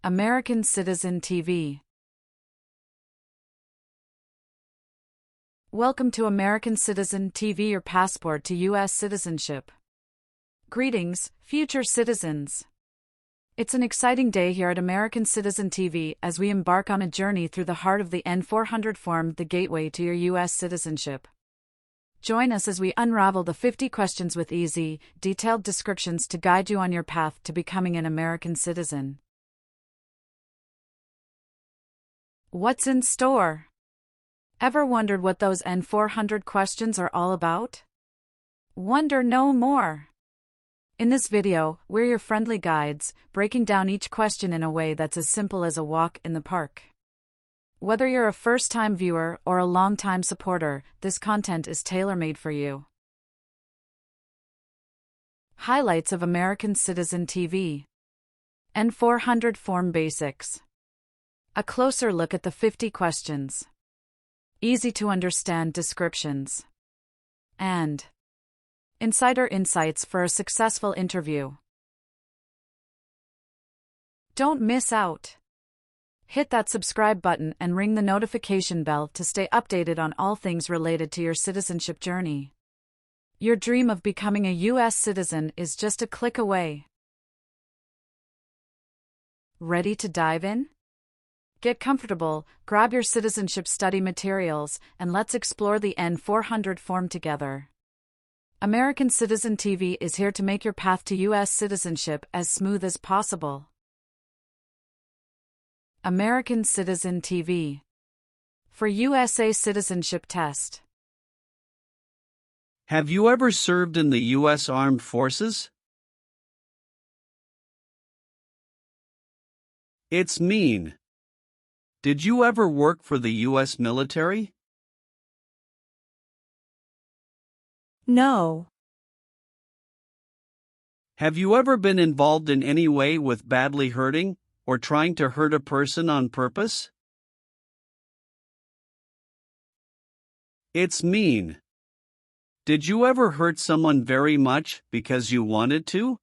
American Citizen TV. Welcome to American Citizen TV, your passport to U.S. citizenship. Greetings, future citizens. It's an exciting day here at American Citizen TV as we embark on a journey through the heart of the N400 form, the gateway to your U.S. citizenship. Join us as we unravel the 50 questions with easy, detailed descriptions to guide you on your path to becoming an American citizen. What's in store? Ever wondered what those N400 questions are all about? Wonder no more. In this video, we're your friendly guides, breaking down each question in a way that's as simple as a walk in the park. Whether you're a first-time viewer or a long-time supporter, this content is tailor-made for you. Highlights of American Citizen TV. N400 Form Basics. A closer look at the 50 questions. Easy-to-understand descriptions. And insider insights for a successful interview. Don't miss out. Hit that subscribe button and ring the notification bell to stay updated on all things related to your citizenship journey. Your dream of becoming a U.S. citizen is just a click away. Ready to dive in? Get comfortable, grab your citizenship study materials, and let's explore the N400 form together. American Citizen TV is here to make your path to U.S. citizenship as smooth as possible. American Citizen TV. For USA Citizenship Test. Have you ever served in the U.S. Armed Forces? It's mean. Did you ever work for the U.S. military? No. Have you ever been involved in any way with badly hurting or trying to hurt a person on purpose? It's mean. Did you ever hurt someone very much because you wanted to?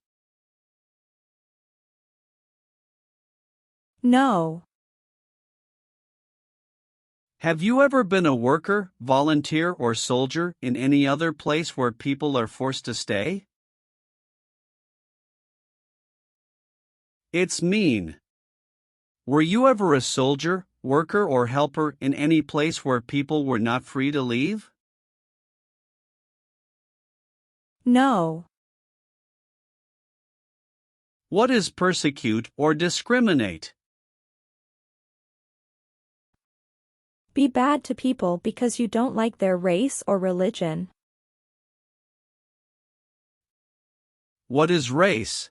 No. Have you ever been a worker, volunteer, or soldier in any other place where people are forced to stay? It's mean. Were you ever a soldier, worker, or helper in any place where people were not free to leave? No. What is persecute or discriminate? Be bad to people because you don't like their race or religion. What is race?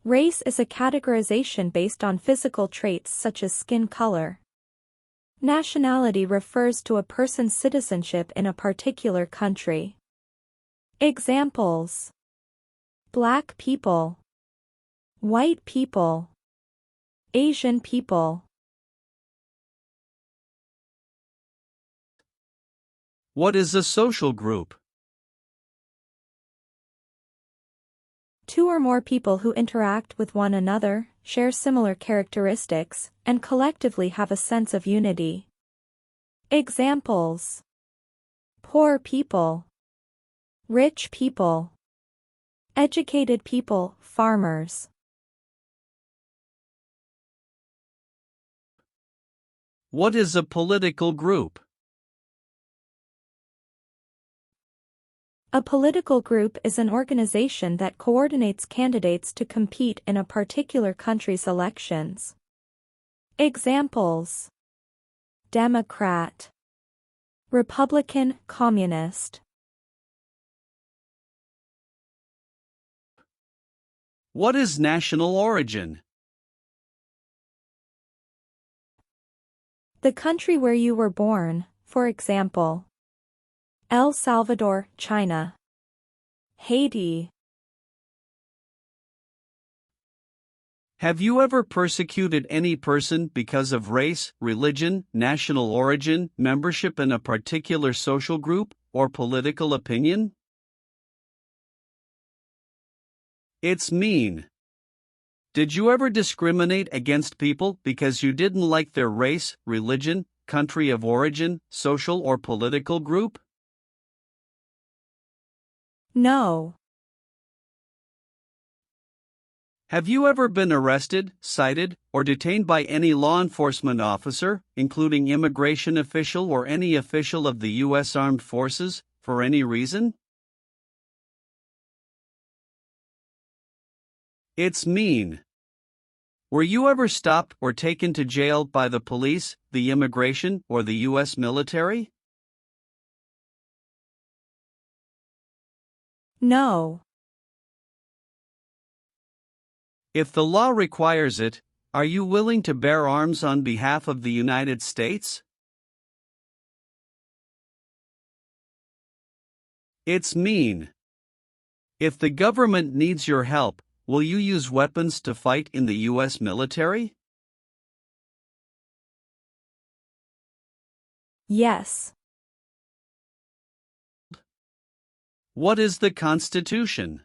Race is a categorization based on physical traits such as skin color. Nationality refers to a person's citizenship in a particular country. Examples: Black people, white people, Asian people. What is a social group? Two or more people who interact with one another, share similar characteristics, and collectively have a sense of unity. Examples: poor people, rich people, educated people, farmers. What is a political group? A political group is an organization that coordinates candidates to compete in a particular country's elections. Examples: Democrat, Republican, Communist. What is national origin? The country where you were born, for example, El Salvador, China, Haiti. Have you ever persecuted any person because of race, religion, national origin, membership in a particular social group, or political opinion? It's mean. Did you ever discriminate against people because you didn't like their race, religion, country of origin, social or political group? No. Have you ever been arrested, cited, or detained by any law enforcement officer, including immigration official or any official of the U.S. Armed Forces, for any reason? It's mean. Were you ever stopped or taken to jail by the police, the immigration, or the U.S. military? No. If the law requires it, are you willing to bear arms on behalf of the United States? It's mean. If the government needs your help, will you use weapons to fight in the U.S. military? Yes. What is the Constitution?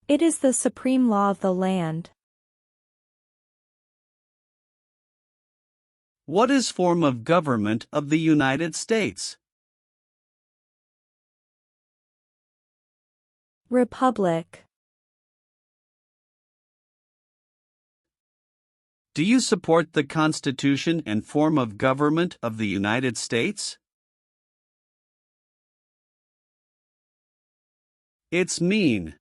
It is the supreme law of the land. What is form of government of the United States? Republic. Do you support the Constitution and form of government of the United States? It's mean.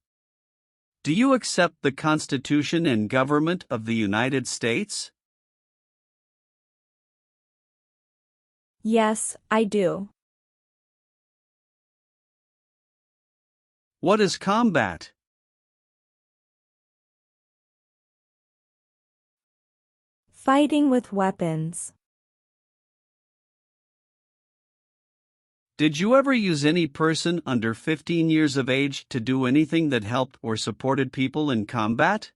Do you accept the Constitution and government of the United States? Yes, I do. What is combat? Fighting with weapons. Did you ever use any person under 15 years of age to do anything that helped or supported people in combat?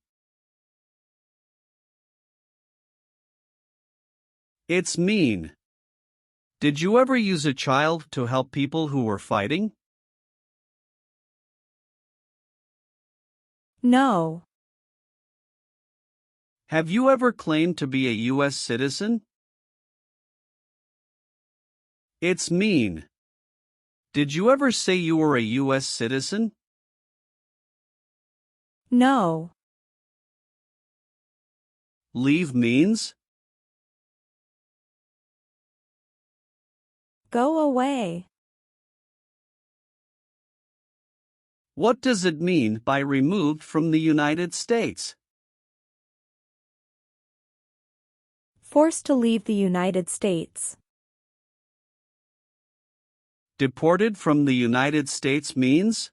It's mean. Did you ever use a child to help people who were fighting? No. Have you ever claimed to be a U.S. citizen? It's mean. Did you ever say you were a U.S. citizen? No. Leave means? Go away. What does it mean by removed from the United States? Forced to leave the United States. Deported from the United States means?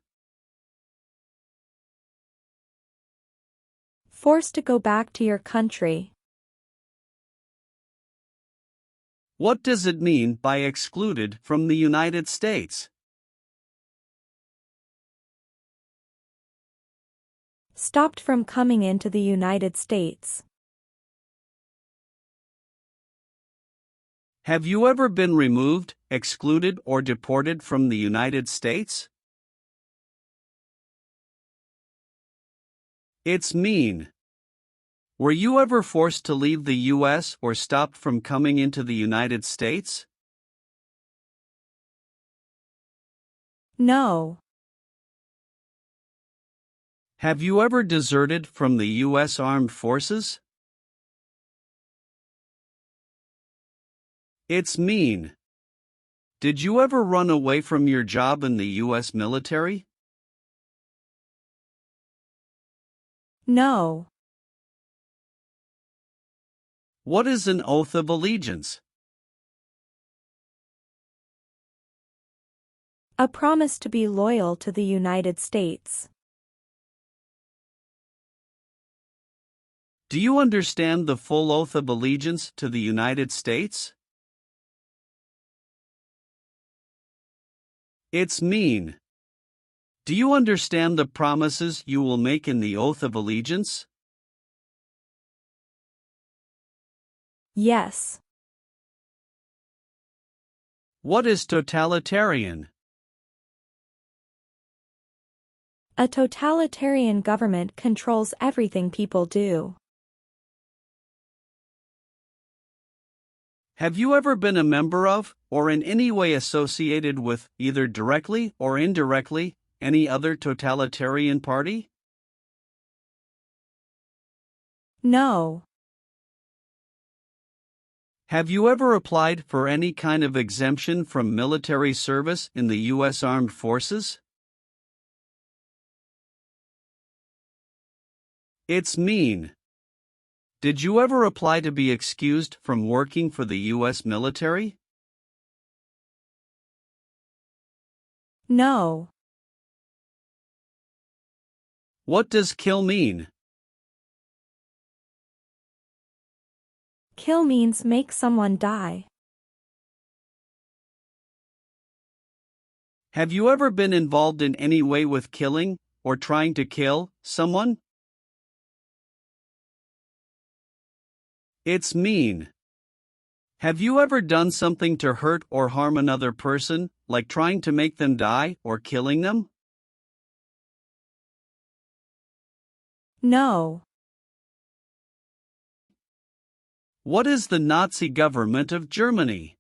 Forced to go back to your country. What does it mean by excluded from the United States? Stopped from coming into the United States. Have you ever been removed, excluded, or deported from the United States? It's mean. Were you ever forced to leave the U.S. or stopped from coming into the United States? No. Have you ever deserted from the U.S. Armed Forces? It's mean. Did you ever run away from your job in the U.S. military? No. What is an oath of allegiance? A promise to be loyal to the United States. Do you understand the full oath of allegiance to the United States? It's mean. Do you understand the promises you will make in the oath of allegiance? Yes. What is totalitarian? A totalitarian government controls everything people do. Have you ever been a member of, or in any way associated with, either directly or indirectly, any other totalitarian party? No. Have you ever applied for any kind of exemption from military service in the U.S. Armed Forces? It's mean. Did you ever apply to be excused from working for the U.S. military? No. What does kill mean? Kill means make someone die. Have you ever been involved in any way with killing, or trying to kill, someone? It's mean. Have you ever done something to hurt or harm another person, like trying to make them die or killing them? No. What is the Nazi government of Germany?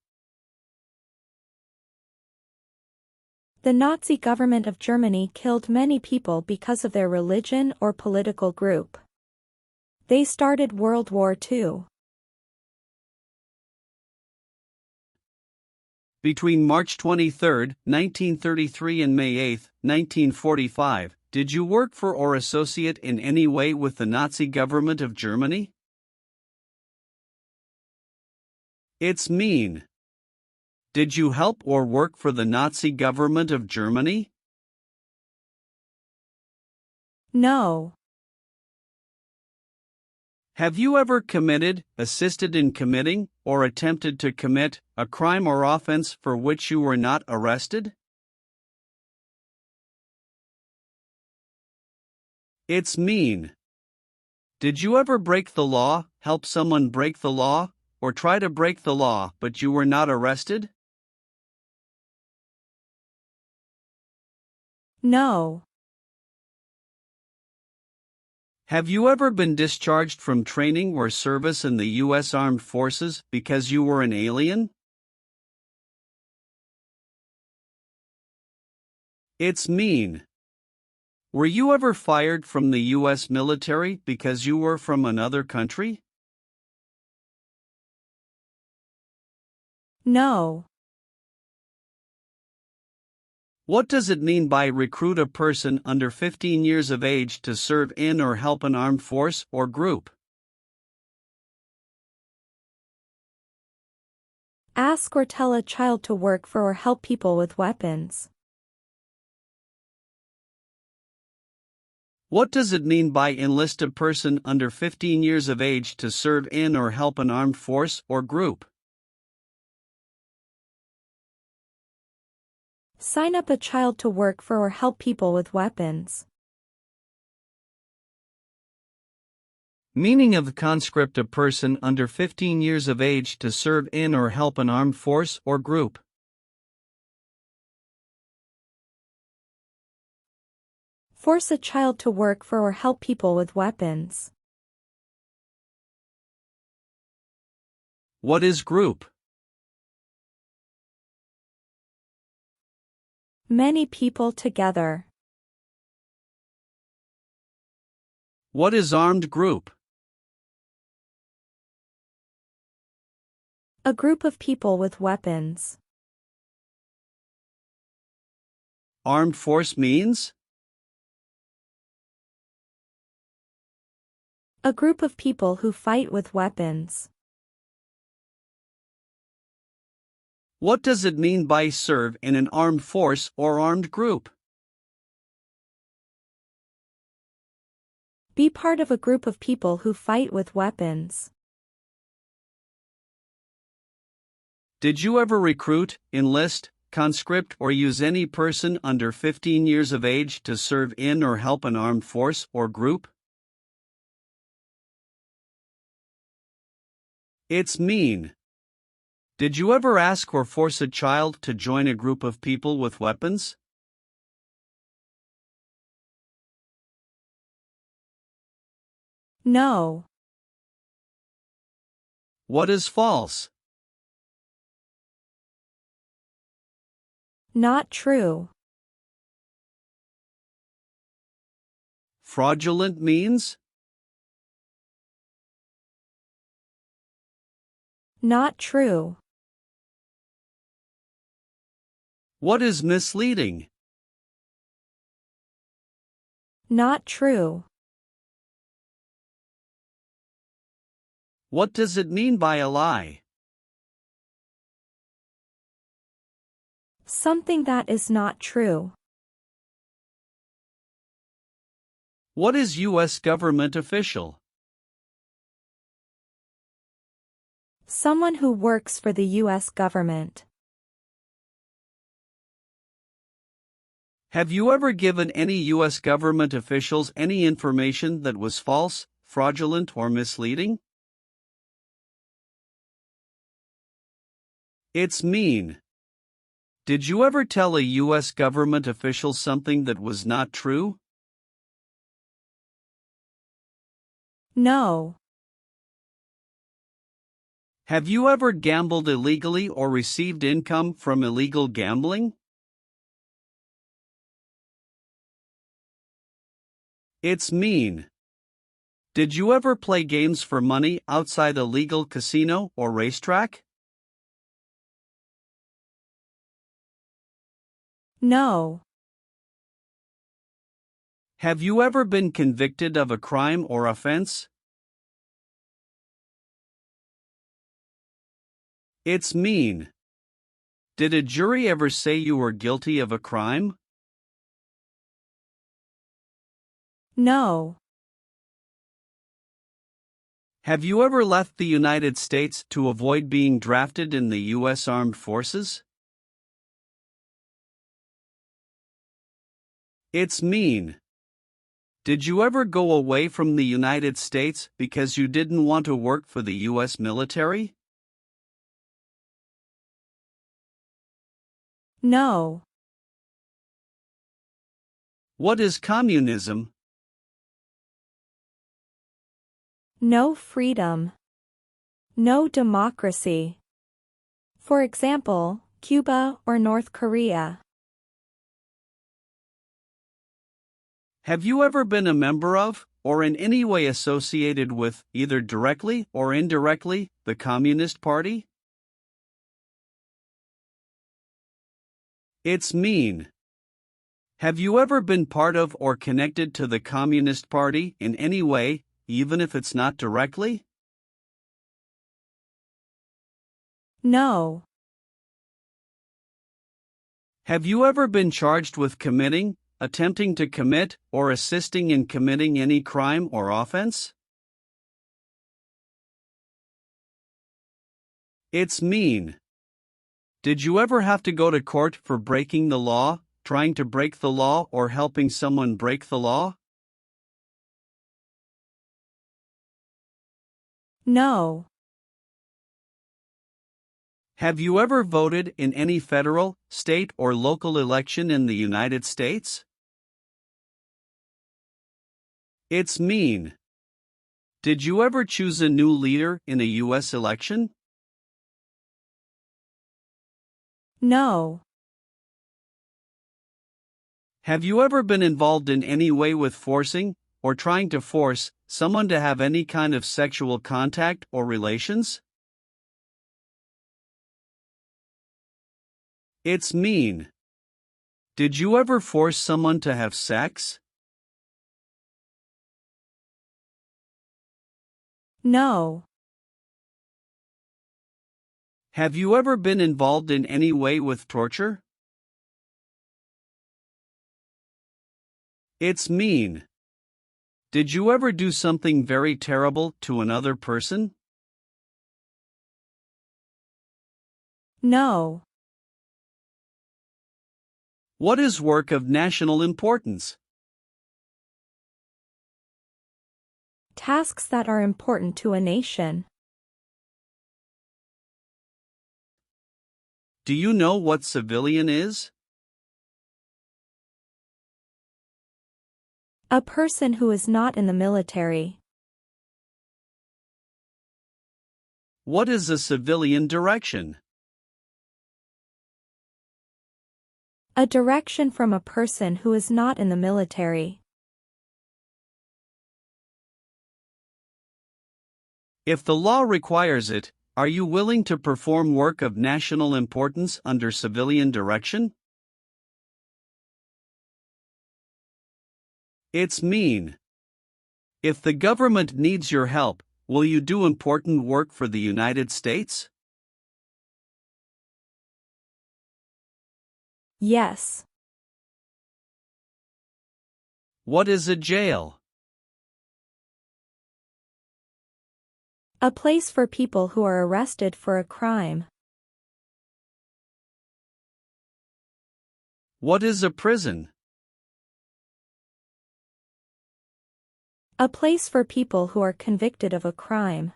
The Nazi government of Germany killed many people because of their religion or political group. They started World War II. Between March 23, 1933 and May 8, 1945, did you work for or associate in any way with the Nazi government of Germany? It's mean. Did you help or work for the Nazi government of Germany? No. Have you ever committed, assisted in committing, or attempted to commit a crime or offense for which you were not arrested? It's mean. Did you ever break the law, help someone break the law, or try to break the law but you were not arrested? No. Have you ever been discharged from training or service in the U.S. Armed Forces because you were an alien? It's mean. Were you ever fired from the U.S. military because you were from another country? No. What does it mean by recruit a person under 15 years of age to serve in or help an armed force or group? Ask or tell a child to work for or help people with weapons. What does it mean by enlist a person under 15 years of age to serve in or help an armed force or group? Sign up a child to work for or help people with weapons. Meaning of the conscript: a person under 15 years of age to serve in or help an armed force or group. Force a child to work for or help people with weapons. What is group? Many people together. What is armed group? A group of people with weapons. Armed force means? A group of people who fight with weapons. What does it mean by serve in an armed force or armed group? Be part of a group of people who fight with weapons. Did you ever recruit, enlist, conscript, or use any person under 15 years of age to serve in or help an armed force or group? It's mean. Did you ever ask or force a child to join a group of people with weapons? No. What is false? Not true. Fraudulent means? Not true. What is misleading? Not true. What does it mean by a lie? Something that is not true. What is U.S. government official? Someone who works for the U.S. government. Have you ever given any U.S. government officials any information that was false, fraudulent, or misleading? It's mean. Did you ever tell a U.S. government official something that was not true? No. Have you ever gambled illegally or received income from illegal gambling? It's mean. Did you ever play games for money outside a legal casino or racetrack? No. Have you ever been convicted of a crime or offense? It's mean. Did a jury ever say you were guilty of a crime? No. Have you ever left the United States to avoid being drafted in the U.S. Armed Forces? It's mean. Did you ever go away from the United States because you didn't want to work for the U.S. military? No. What is communism? No freedom. No democracy. For example, Cuba or North Korea. Have you ever been a member of, or in any way associated with, either directly or indirectly, the Communist Party? It's mean. Have you ever been part of or connected to the Communist Party in any way, even if it's not directly? No. Have you ever been charged with committing, attempting to commit, or assisting in committing any crime or offense? It's mean. Did you ever have to go to court for breaking the law, trying to break the law, or helping someone break the law? No. Have you ever voted in any federal, state, or local election in the United States? It's mean. Did you ever choose a new leader in a U.S. election? No. Have you ever been involved in any way with forcing, or trying to force, someone to have any kind of sexual contact or relations? It's mean. Did you ever force someone to have sex? No. Have you ever been involved in any way with torture? It's mean. Did you ever do something very terrible to another person? No. What is work of national importance? Tasks that are important to a nation. Do you know what civilian is? A person who is not in the military. What is a civilian direction? A direction from a person who is not in the military. If the law requires it, are you willing to perform work of national importance under civilian direction? It's mean. If the government needs your help, will you do important work for the United States? Yes. What is a jail? A place for people who are arrested for a crime. What is a prison? A place for people who are convicted of a crime.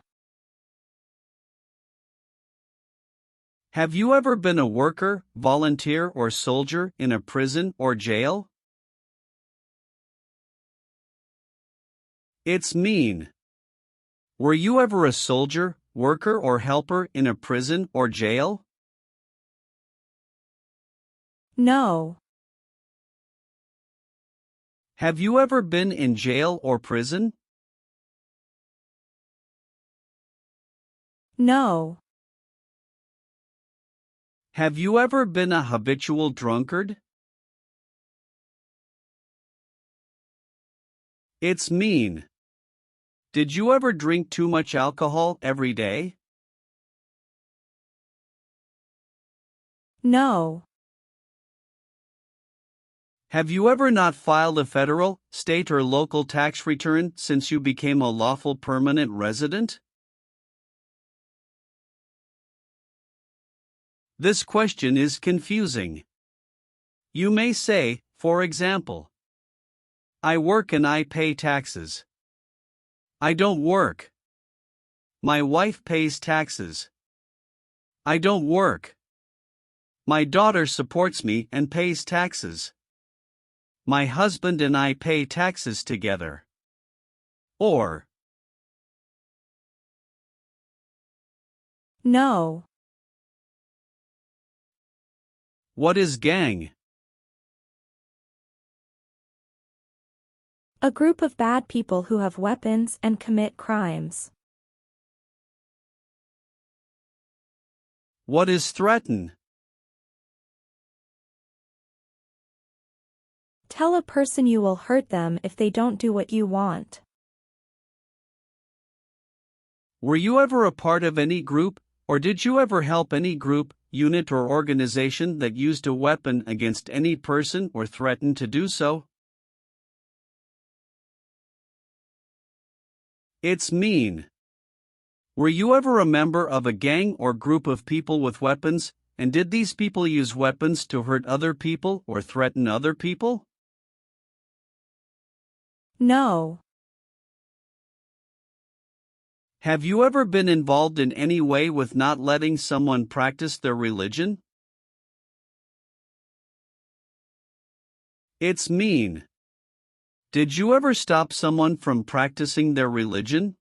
Have you ever been a worker, volunteer, or soldier in a prison or jail? It's mean. Were you ever a soldier, worker, or helper in a prison or jail? No. Have you ever been in jail or prison? No. Have you ever been a habitual drunkard? It's mean. Did you ever drink too much alcohol every day? No. Have you ever not filed a federal, state, or local tax return since you became a lawful permanent resident? This question is confusing. You may say, for example, I work and I pay taxes. I don't work. My wife pays taxes. I don't work. My daughter supports me and pays taxes. My husband and I pay taxes together. Or, No. what is gang? A group of bad people who have weapons and commit crimes. What is threaten? Tell a person you will hurt them if they don't do what you want. Were you ever a part of any group, or did you ever help any group, unit, or organization that used a weapon against any person or threatened to do so? It's mean. Were you ever a member of a gang or group of people with weapons, and did these people use weapons to hurt other people or threaten other people? No. Have you ever been involved in any way with not letting someone practice their religion? It's mean. Did you ever stop someone from practicing their religion?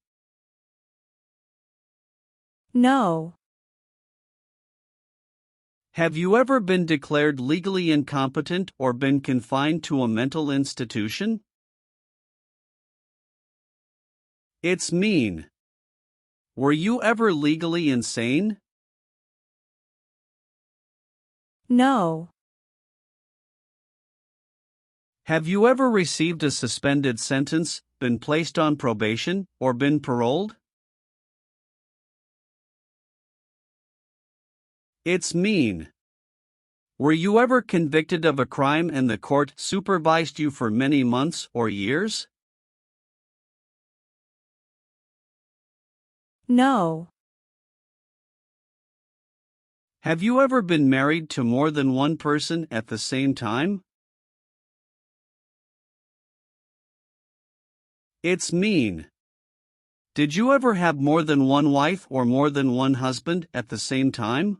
No. Have you ever been declared legally incompetent or been confined to a mental institution? It's mean. Were you ever legally insane? No. Have you ever received a suspended sentence, been placed on probation, or been paroled? It's mean. Were you ever convicted of a crime and the court supervised you for many months or years? No. Have you ever been married to more than one person at the same time? It's mean. Did you ever have more than one wife or more than one husband at the same time?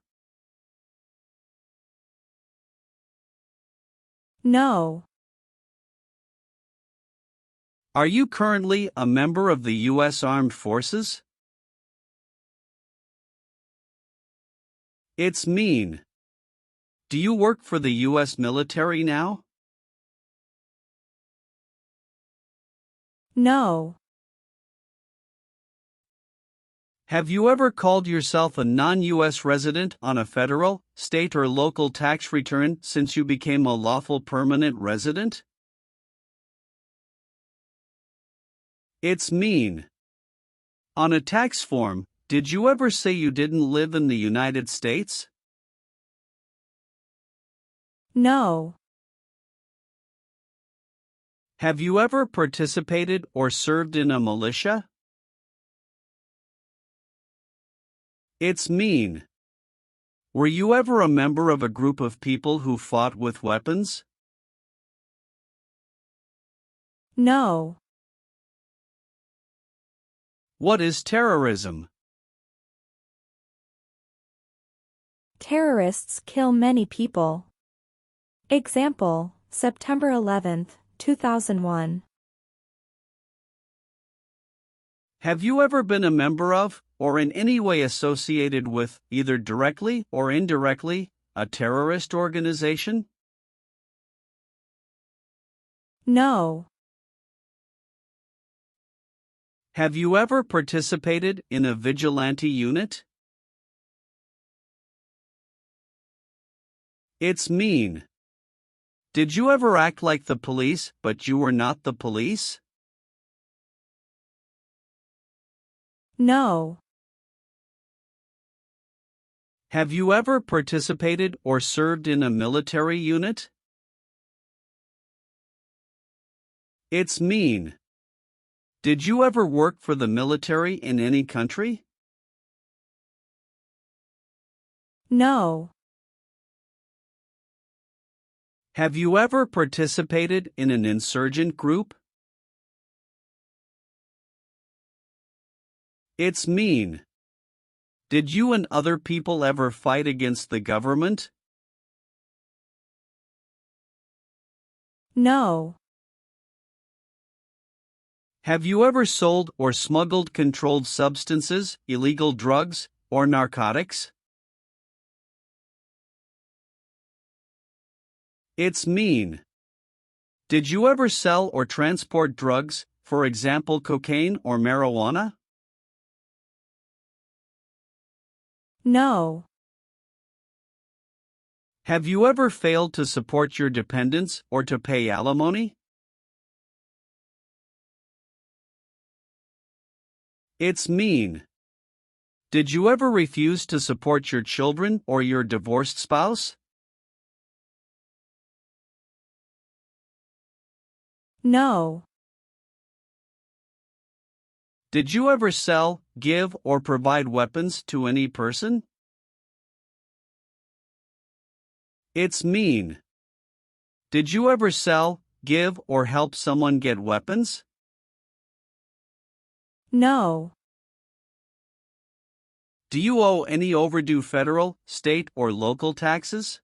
No. Are you currently a member of the U.S. Armed Forces? It's mean. Do you work for the U.S. military now? No. Have you ever called yourself a non-U.S. resident on a federal, state, or local tax return since you became a lawful permanent resident? It's mean. On a tax form, did you ever say you didn't live in the United States? No. Have you ever participated or served in a militia? It's mean. Were you ever a member of a group of people who fought with weapons? No. What is terrorism? Terrorists kill many people. Example, September 11, 2001. Have you ever been a member of, or in any way associated with, either directly or indirectly, a terrorist organization? No. Have you ever participated in a vigilante unit? It's mean. Did you ever act like the police, but you were not the police? No. Have you ever participated or served in a military unit? It's mean. Did you ever work for the military in any country? No. Have you ever participated in an insurgent group? It's mean. Did you and other people ever fight against the government? No. Have you ever sold or smuggled controlled substances, illegal drugs, or narcotics? It's mean. Did you ever sell or transport drugs, for example cocaine or marijuana? No. Have you ever failed to support your dependents or to pay alimony? It's mean. Did you ever refuse to support your children or your divorced spouse? No. Did you ever sell, give, or provide weapons to any person? It's mean. Did you ever sell, give, or help someone get weapons? No. Do you owe any overdue federal, state, or local taxes?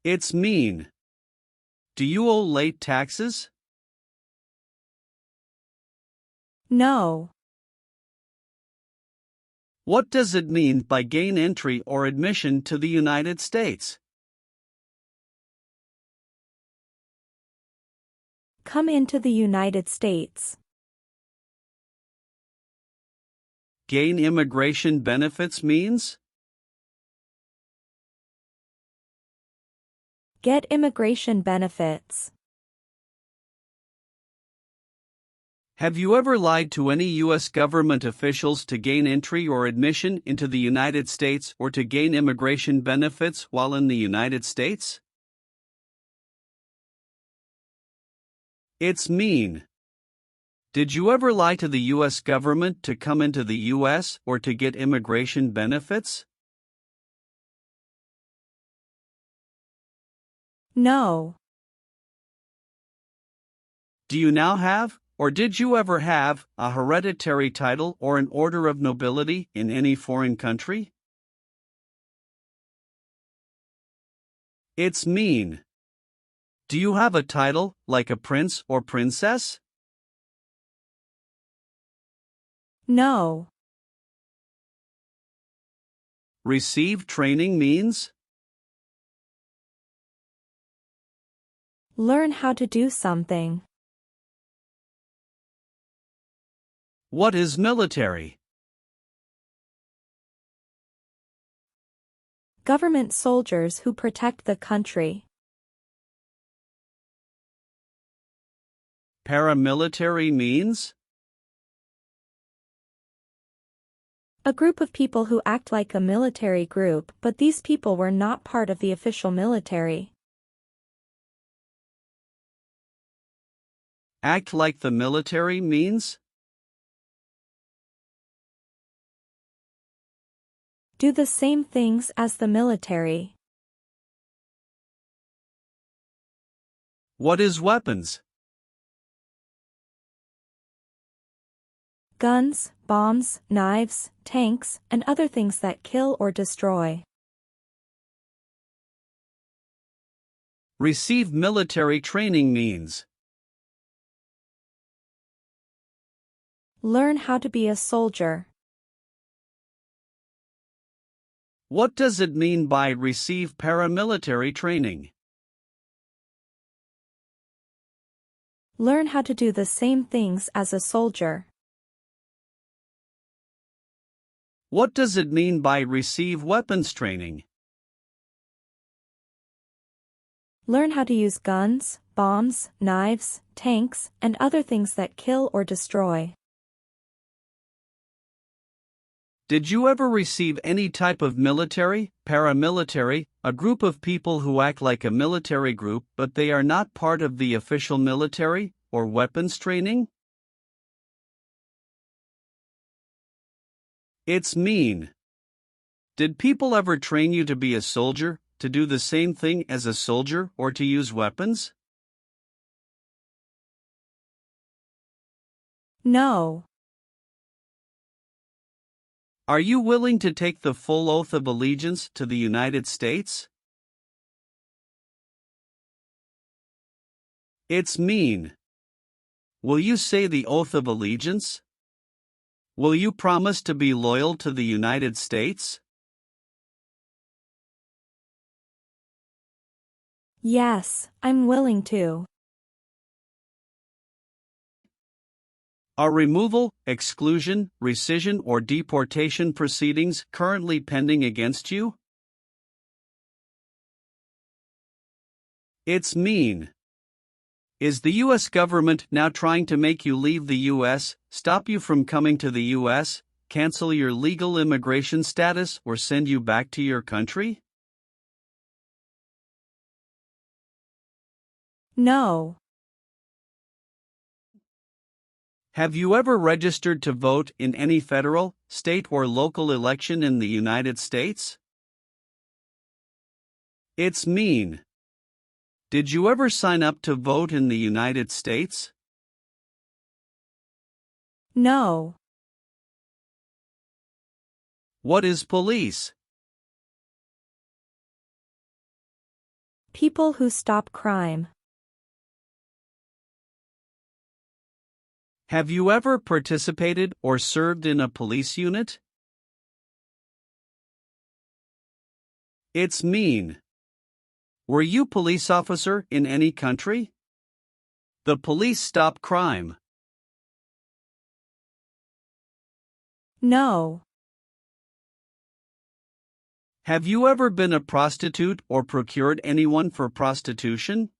It's mean. Do you owe late taxes? No. What does it mean by gain entry or admission to the United States? Come into the United States. Gain immigration benefits means? Get immigration benefits. Have you ever lied to any U.S. government officials to gain entry or admission into the United States or to gain immigration benefits while in the United States? It's mean. Did you ever lie to the U.S. government to come into the U.S. or to get immigration benefits? No. Do you now have, or did you ever have, a hereditary title or an order of nobility in any foreign country? It's mean. Do you have a title, like a prince or princess? No. Receive training means? Learn how to do something. What is military? Government soldiers who protect the country. Paramilitary means? A group of people who act like a military group, but these people were not part of the official military. Act like the military means? Do the same things as the military. What is weapons? Guns, bombs, knives, tanks, and other things that kill or destroy. Receive military training means? Learn how to be a soldier. What does it mean by receive paramilitary training? Learn how to do the same things as a soldier. What does it mean by receive weapons training? Learn how to use guns, bombs, knives, tanks, and other things that kill or destroy. Did you ever receive any type of military, paramilitary, a group of people who act like a military group but they are not part of the official military, or weapons training? It's mean. Did people ever train you to be a soldier, to do the same thing as a soldier, or to use weapons? No. Are you willing to take the full oath of allegiance to the United States? It's mean. Will you say the oath of allegiance? Will you promise to be loyal to the United States? Yes, I'm willing to. Are removal, exclusion, rescission, or deportation proceedings currently pending against you? It's mean. Is the U.S. government now trying to make you leave the U.S., stop you from coming to the U.S., cancel your legal immigration status, or send you back to your country? No. Have you ever registered to vote in any federal, state, or local election in the United States? It's mean. Did you ever sign up to vote in the United States? No. What is police? People who stop crime. Have you ever participated or served in a police unit? It's mean. Were you police officer in any country? The police stop crime. No. Have you ever been a prostitute or procured anyone for prostitution?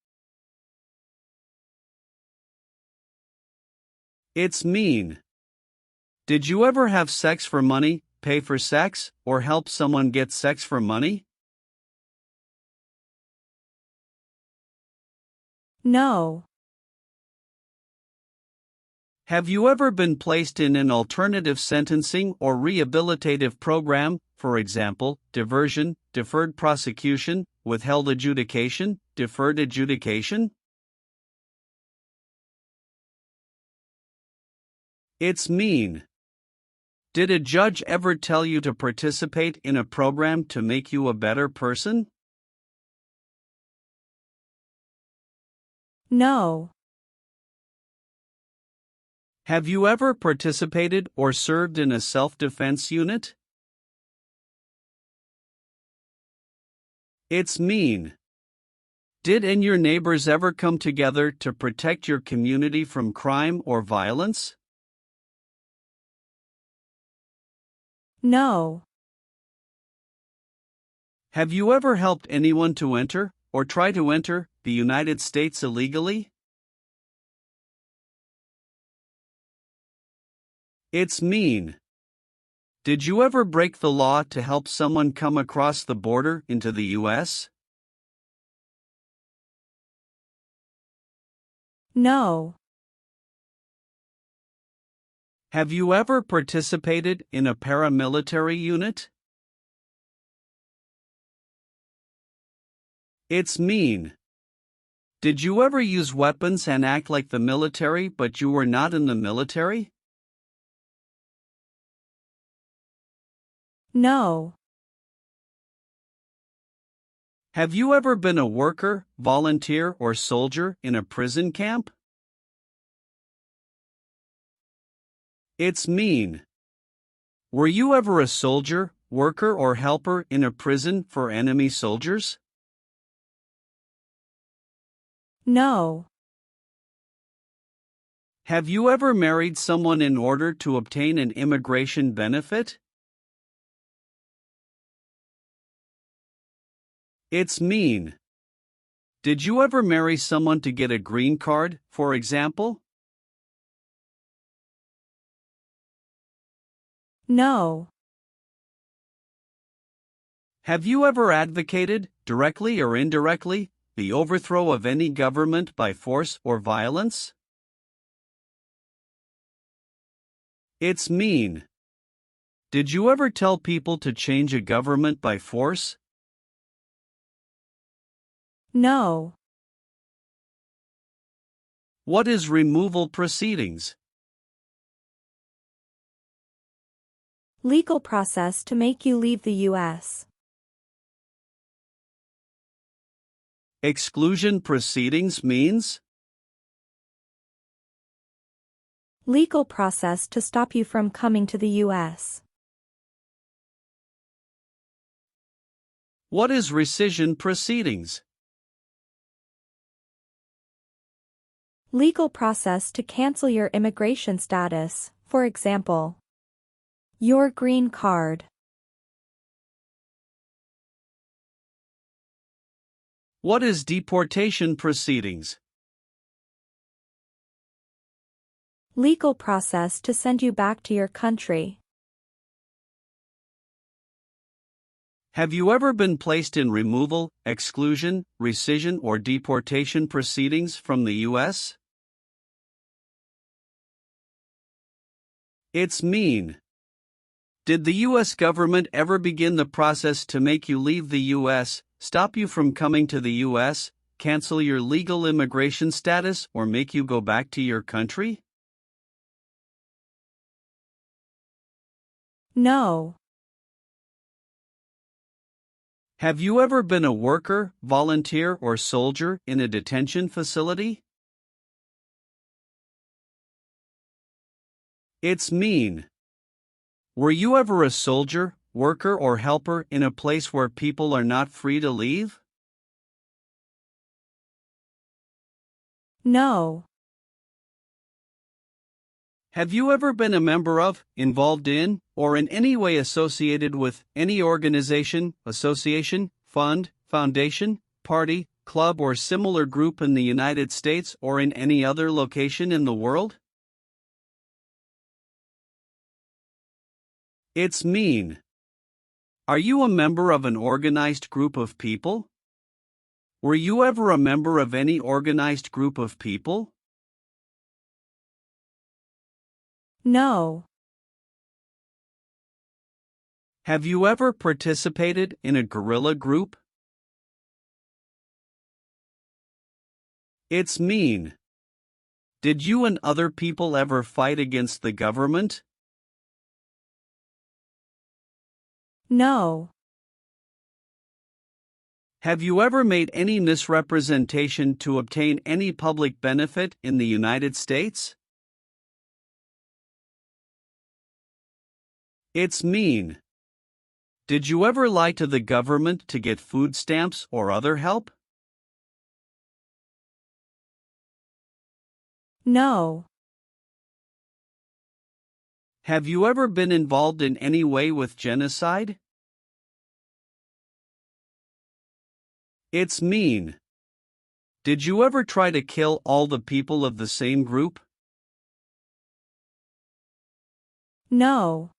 It's mean. Did you ever have sex for money, pay for sex, or help someone get sex for money? No. Have you ever been placed in an alternative sentencing or rehabilitative program, for example, diversion, deferred prosecution, withheld adjudication, deferred adjudication? It's mean. Did a judge ever tell you to participate in a program to make you a better person? No. Have you ever participated or served in a self-defense unit? It's mean. Did and your neighbors ever come together to protect your community from crime or violence? No. Have you ever helped anyone to enter, or try to enter, the United States illegally? It's mean. Did you ever break the law to help someone come across the border into the U.S.? No. Have you ever participated in a paramilitary unit? It's mean. Did you ever use weapons and act like the military but you were not in the military? No. Have you ever been a worker, volunteer, or soldier in a prison camp? It's mean. Were you ever a soldier, worker, or helper in a prison for enemy soldiers? No. Have you ever married someone in order to obtain an immigration benefit? It's mean. Did you ever marry someone to get a green card, for example? No. Have you ever advocated, directly or indirectly, the overthrow of any government by force or violence? It's mean. Did you ever tell people to change a government by force? No. What is removal proceedings? Legal process to make you leave the U.S. Exclusion proceedings means? Legal process to stop you from coming to the U.S. What is rescission proceedings? Legal process to cancel your immigration status, for example, your green card. What is deportation proceedings? Legal process to send you back to your country. Have you ever been placed in removal, exclusion, rescission, or deportation proceedings from the U.S.? It's mean. Did the U.S. government ever begin the process to make you leave the U.S., stop you from coming to the U.S., cancel your legal immigration status, or make you go back to your country? No. Have you ever been a worker, volunteer, or soldier in a detention facility? It's mean. Were you ever a soldier, worker, or helper in a place where people are not free to leave? No. Have you ever been a member of, involved in, or in any way associated with any organization, association, fund, foundation, party, club, or similar group in the United States or in any other location in the world? It's mean. Are you a member of an organized group of people? Were you ever a member of any organized group of people? No. Have you ever participated in a guerrilla group? It's mean. Did you and other people ever fight against the government? No. Have you ever made any misrepresentation to obtain any public benefit in the United States? It's mean. Did you ever lie to the government to get food stamps or other help? No. Have you ever been involved in any way with genocide? It's mean. Did you ever try to kill all the people of the same group? No.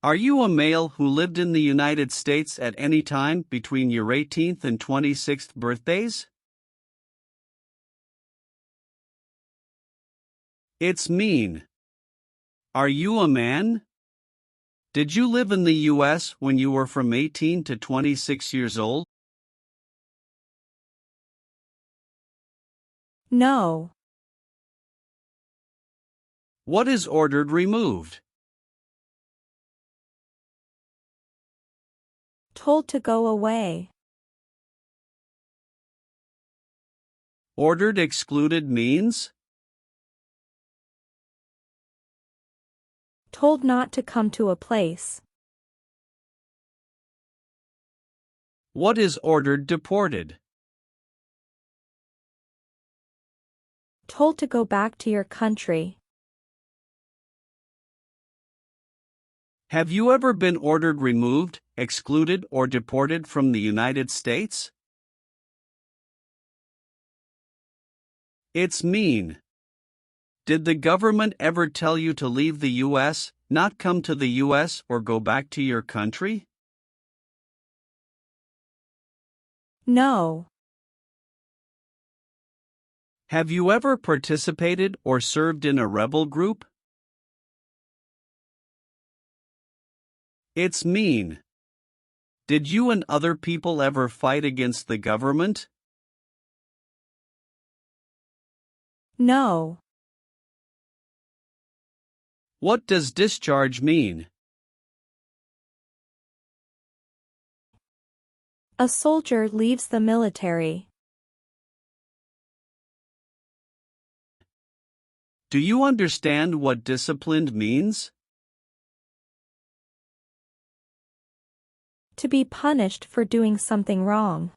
Are you a male who lived in the United States at any time between your 18th and 26th birthdays? It's mean. Are you a man? Did you live in the U.S. when you were from 18 to 26 years old? No. What is ordered removed? Told to go away. Ordered excluded means? Told not to come to a place. What is ordered deported? Told to go back to your country. Have you ever been ordered removed, excluded, or deported from the United States? It's mean. Did the government ever tell you to leave the U.S., not come to the U.S., or go back to your country? No. Have you ever participated or served in a rebel group? It's mean. Did you and other people ever fight against the government? No. What does discharge mean? A soldier leaves the military. Do you understand what disciplined means? To be punished for doing something wrong.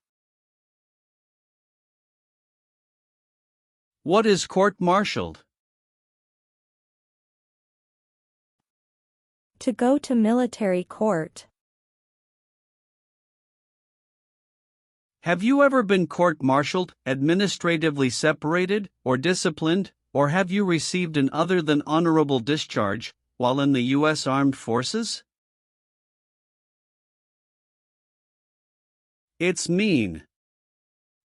What is court-martialed? To go to military court. Have you ever been court-martialed, administratively separated, or disciplined, or have you received an other than honorable discharge while in the U.S. Armed Forces? It's mean.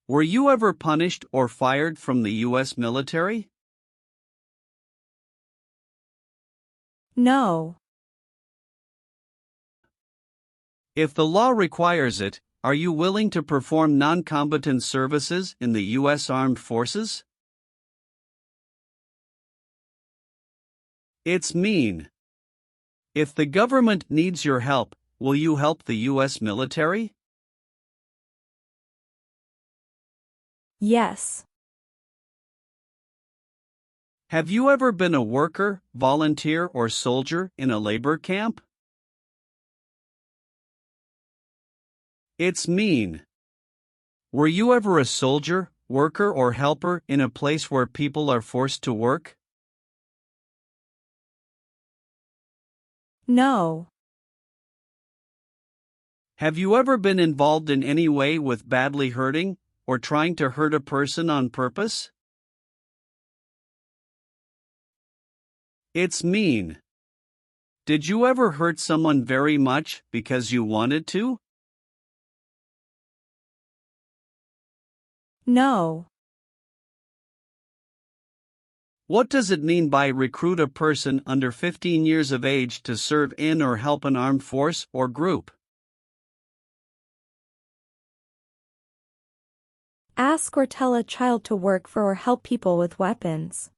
Were you ever punished or fired from the U.S. military? No. If the law requires it, are you willing to perform non-combatant services in the U.S. Armed Forces? It's mean. If the government needs your help, will you help the U.S. military? Yes. Have you ever been a worker, volunteer, or soldier in a labor camp? It's mean. Were you ever a soldier, worker, or helper in a place where people are forced to work? No. Have you ever been involved in any way with badly hurting or trying to hurt a person on purpose? It's mean. Did you ever hurt someone very much because you wanted to? No. What does it mean by recruit a person under 15 years of age to serve in or help an armed force or group? Ask or tell a child to work for or help people with weapons.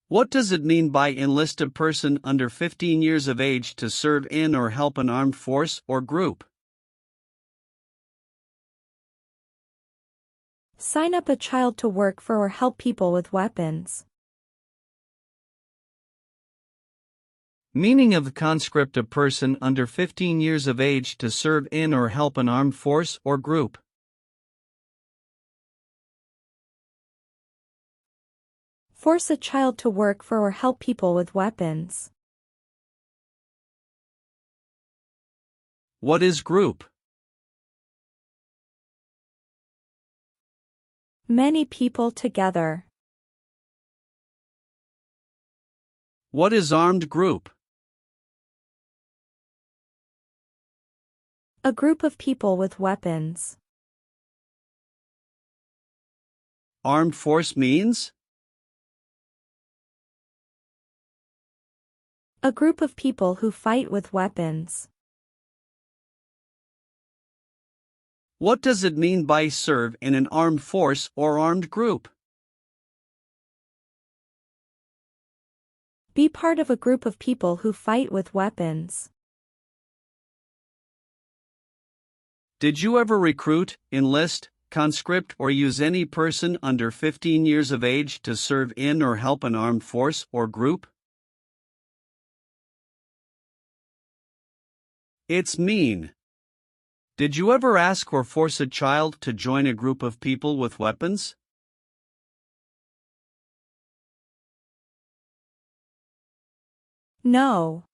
What does it mean by enlist a person under 15 years of age to serve in or help an armed force or group? Sign up a child to work for or help people with weapons. Meaning of the conscript: a person under 15 years of age to serve in or help an armed force or group. Force a child to work for or help people with weapons. What is group? Many people together. What is armed group? A group of people with weapons. Armed force means? A group of people who fight with weapons. What does it mean by serve in an armed force or armed group? Be part of a group of people who fight with weapons. Did you ever recruit, enlist, conscript, or use any person under 15 years of age to serve in or help an armed force or group? It's mean. Did you ever ask or force a child to join a group of people with weapons? No.